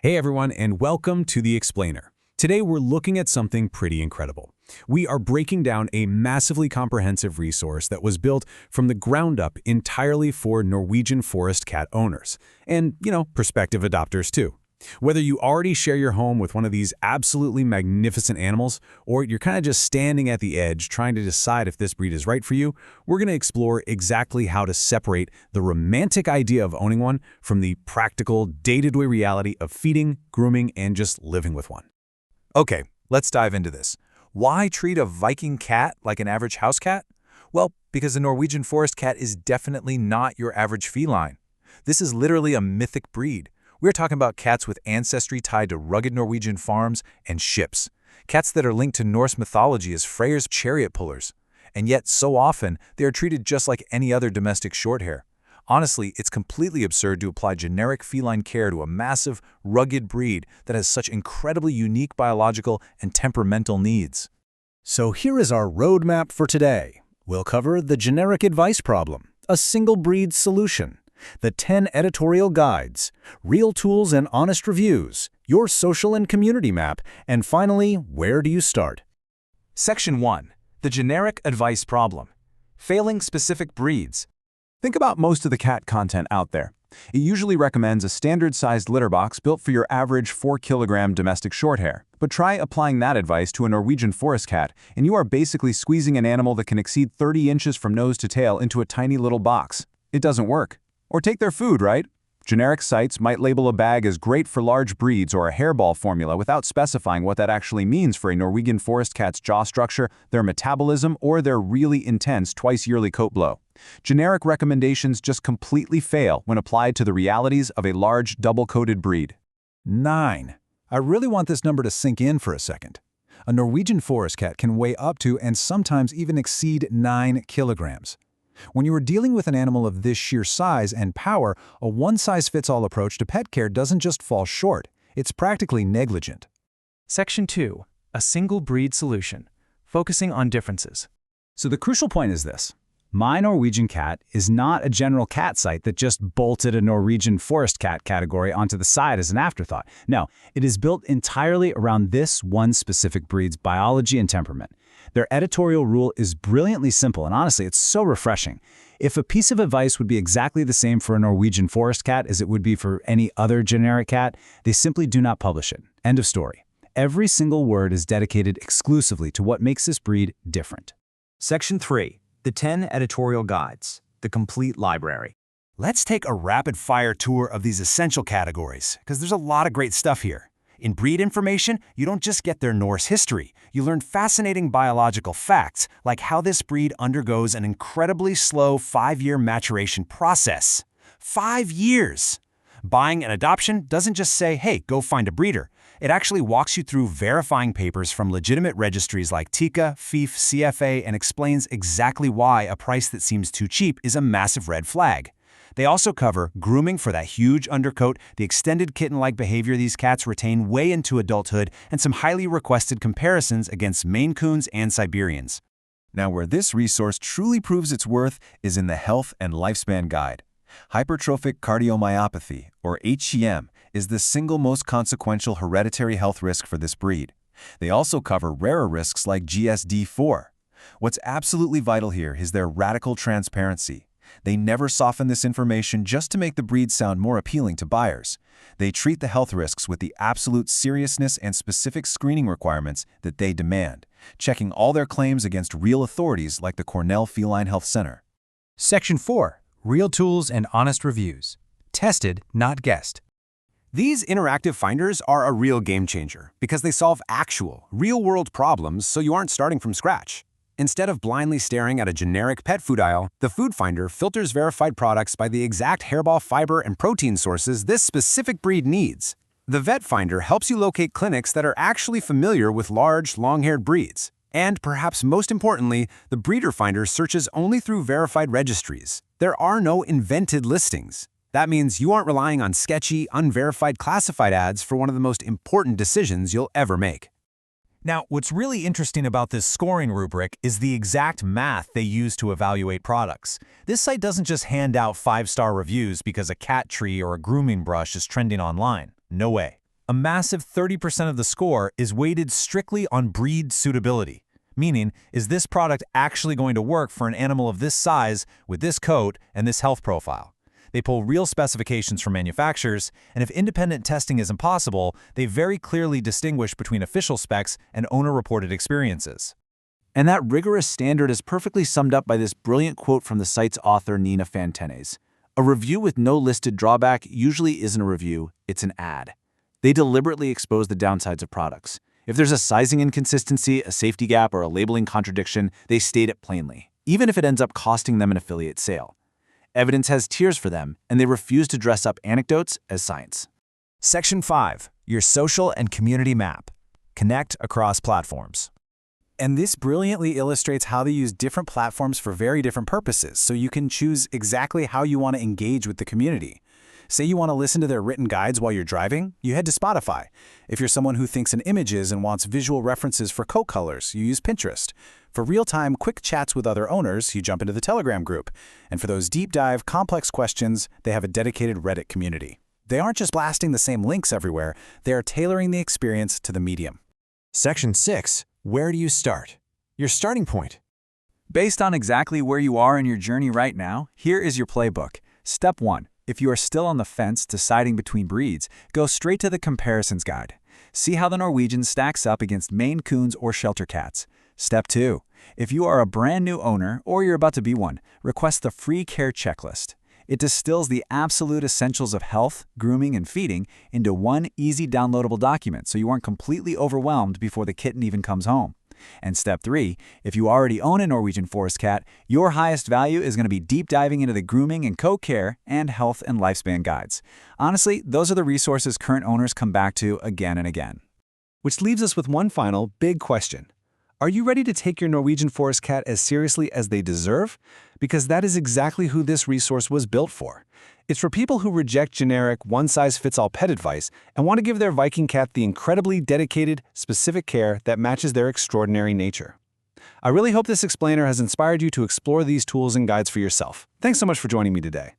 Hey everyone, and welcome to The Explainer. Today we're looking at something pretty incredible. We are breaking down a massively comprehensive resource that was built from the ground up entirely for Norwegian Forest Cat owners, and, prospective adopters too. Whether you already share your home with one of these absolutely magnificent animals, or you're kind of just standing at the edge trying to decide if this breed is right for you, we're going to explore exactly how to separate the romantic idea of owning one from the practical, day-to-day reality of feeding, grooming, and just living with one. Okay, let's dive into this. Why treat a Viking cat like an average house cat? Well, because the Norwegian Forest Cat is definitely not your average feline. This is literally a mythic breed. We're talking about cats with ancestry tied to rugged Norwegian farms and ships. Cats that are linked to Norse mythology as Freyr's chariot pullers. And yet, so often, they are treated just like any other domestic shorthair. Honestly, it's completely absurd to apply generic feline care to a massive, rugged breed that has such incredibly unique biological and temperamental needs. So here is our roadmap for today. We'll cover the generic advice problem, a single breed solution, the 10 editorial guides, real tools and honest reviews, your social and community map, and finally, where do you start? Section 1. The generic advice problem. Failing specific breeds. Think about most of the cat content out there. It usually recommends a standard-sized litter box built for your average 4-kilogram domestic shorthair. But try applying that advice to a Norwegian Forest Cat, and you are basically squeezing an animal that can exceed 30 inches from nose to tail into a tiny little box. It doesn't work. Or take their food, right? Generic sites might label a bag as great for large breeds or a hairball formula without specifying what that actually means for a Norwegian Forest Cat's jaw structure, their metabolism, or their really intense twice-yearly coat blow. Generic recommendations just completely fail when applied to the realities of a large, double-coated breed. 9. I really want this number to sink in for a second. A Norwegian Forest Cat can weigh up to and sometimes even exceed 9 kilograms. When you are dealing with an animal of this sheer size and power, a one-size-fits-all approach to pet care doesn't just fall short, it's practically negligent. Section 2. A single breed solution. Focusing on differences. So the crucial point is this. My Norwegian Cat is not a general cat site that just bolted a Norwegian Forest Cat category onto the side as an afterthought. No, it is built entirely around this one specific breed's biology and temperament. Their editorial rule is brilliantly simple, and honestly, it's so refreshing. If a piece of advice would be exactly the same for a Norwegian Forest Cat as it would be for any other generic cat, they simply do not publish it. End of story. Every single word is dedicated exclusively to what makes this breed different. Section 3. The 10 editorial guides. The complete library. Let's take a rapid-fire tour of these essential categories, because there's a lot of great stuff here. In breed information, you don't just get their Norse history. You learn fascinating biological facts, like how this breed undergoes an incredibly slow 5-year maturation process. 5 years! Buying an adoption doesn't just say, hey, go find a breeder. It actually walks you through verifying papers from legitimate registries like TICA, FIF, CFA, and explains exactly why a price that seems too cheap is a massive red flag. They also cover grooming for that huge undercoat, the extended kitten-like behavior these cats retain way into adulthood, and some highly requested comparisons against Maine Coons and Siberians. Now, where this resource truly proves its worth is in the Health and Lifespan Guide. Hypertrophic cardiomyopathy, or HCM, is the single most consequential hereditary health risk for this breed. They also cover rarer risks like GSD4. What's absolutely vital here is their radical transparency. They never soften this information just to make the breed sound more appealing to buyers. They treat the health risks with the absolute seriousness and specific screening requirements that they demand, checking all their claims against real authorities like the Cornell Feline Health Center. Section 4. Real tools and honest reviews. Tested, not guessed. These interactive finders are a real game changer because they solve actual, real-world problems so you aren't starting from scratch. Instead of blindly staring at a generic pet food aisle, the Food Finder filters verified products by the exact hairball fiber and protein sources this specific breed needs. The Vet Finder helps you locate clinics that are actually familiar with large, long-haired breeds. And perhaps most importantly, the Breeder Finder searches only through verified registries. There are no invented listings. That means you aren't relying on sketchy, unverified classified ads for one of the most important decisions you'll ever make. Now, what's really interesting about this scoring rubric is the exact math they use to evaluate products. This site doesn't just hand out 5-star reviews because a cat tree or a grooming brush is trending online. No way. A massive 30% of the score is weighted strictly on breed suitability, meaning, is this product actually going to work for an animal of this size, with this coat, and this health profile? They pull real specifications from manufacturers, and if independent testing is impossible, they very clearly distinguish between official specs and owner-reported experiences. And that rigorous standard is perfectly summed up by this brilliant quote from the site's author Nina Fantenes. A review with no listed drawback usually isn't a review, it's an ad. They deliberately expose the downsides of products. If there's a sizing inconsistency, a safety gap, or a labeling contradiction, they state it plainly, even if it ends up costing them an affiliate sale. Evidence has tiers for them, and they refuse to dress up anecdotes as science. Section 5. Your social and community map. Connect across platforms. And this brilliantly illustrates how they use different platforms for very different purposes, so you can choose exactly how you want to engage with the community. Say you want to listen to their written guides while you're driving, you head to Spotify. If you're someone who thinks in images and wants visual references for coat colors, you use Pinterest. For real-time, quick chats with other owners, you jump into the Telegram group. And for those deep-dive, complex questions, they have a dedicated Reddit community. They aren't just blasting the same links everywhere, they are tailoring the experience to the medium. Section 6. Where do you start? Your starting point. Based on exactly where you are in your journey right now, here is your playbook. Step 1. If you are still on the fence deciding between breeds, go straight to the comparisons guide. See how the Norwegian stacks up against Maine Coons or Shelter Cats. Step 2. If you are a brand new owner or you're about to be one, request the free care checklist. It distills the absolute essentials of health, grooming, and feeding into one easy downloadable document so you aren't completely overwhelmed before the kitten even comes home. And step 3, if you already own a Norwegian Forest Cat, your highest value is going to be deep diving into the grooming and coat care and health and lifespan guides. Honestly, those are the resources current owners come back to again and again. Which leaves us with one final big question. Are you ready to take your Norwegian Forest Cat as seriously as they deserve? Because that is exactly who this resource was built for. It's for people who reject generic, one-size-fits-all pet advice and want to give their Viking cat the incredibly dedicated, specific care that matches their extraordinary nature. I really hope this explainer has inspired you to explore these tools and guides for yourself. Thanks so much for joining me today.